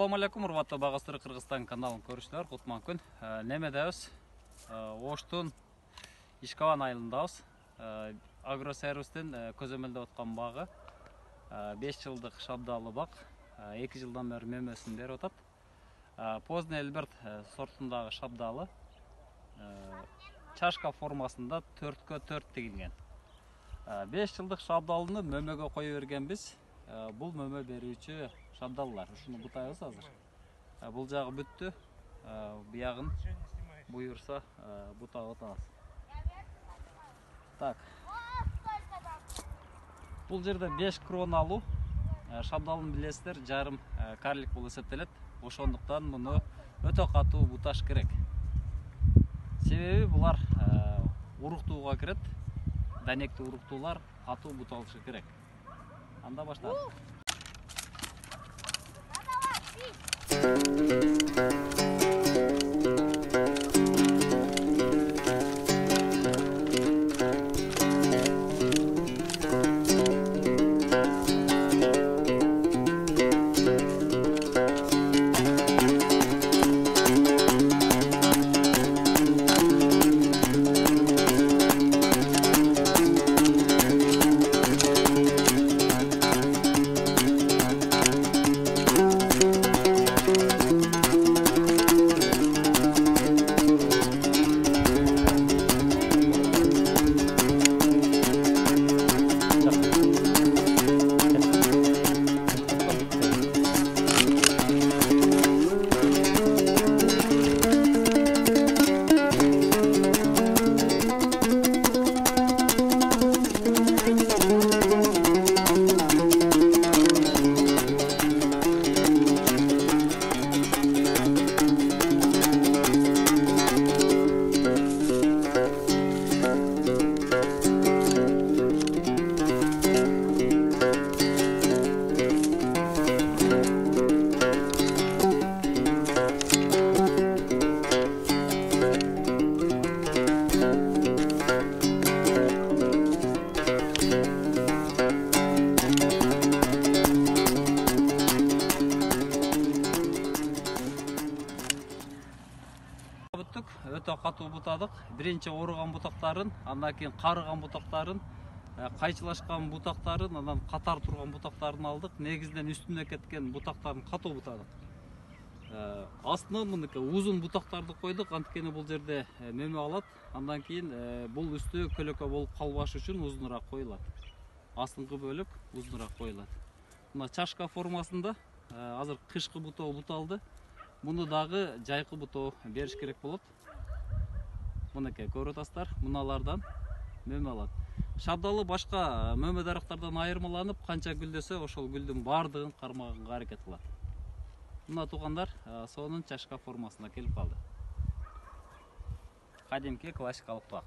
Assalamu alaikum, урматтуу Багастыры Кыргызстан каналын көрүүчүлөр, кутман күн. Немедебиз? Оштун Ишкабан айылындабыз. Агросервистин көзөмөлдөп аткан багы 5 жылдык шабдалы бак. 2 жылдан бери мөмөсүн берип атат. Поздний Эльберт сортундагы шабдалы. Чашка формасында 4/4 тигилген. 5 жылдык шабдалыны мөмөгө коюп бергенбиз. Бул мөмө берүүчү шабдаллар. Ушуну бутайбыз азыр. Бул жагы бүттү. Буягын буйурса бутап атабыз. Так. Бул жерде 5 крон алуу. Шабдалын билесиздер, жарым карлик болуп эсептелет. Ошондуктан муну өтө катуу буташ керек. Себеби булар уруктууга кирет. Данектүү уруктуулар катуу буталышы керек. Анда баштайлы. Өтө катуу бутадык. Биринчи ооруган бутактарын, андан кийин карыган бутактарын, кайчылашкан бутактарын, андан катар турган бутактарын алдык. Негизинен үстүнө кеткен бутактарын катуу бутадык. Астынан мыныкы узун бутактарды койдук, анткени бул жерде мөмө алат. Андан кийин бул үстү көлөкө болуп калбаш үчүн узунураак коюлат. Астыңкы бөлүк узунураак коюлат. Мына чашка формасында азыр кышкы бутоо буталды. Муну дагы жайкы бутоо бериш керек болот. Мынакей көрүп атасыздар, муналардан мөмө алат. Шабдалы башка мөмө дарактардан айырмаланып, канча гүлдөсө ошол гүлдүн бардыгын кармаганга аракет кылат. Мына туугандар, сонун чашка формасына келип калды. Кадимки классикалык бак.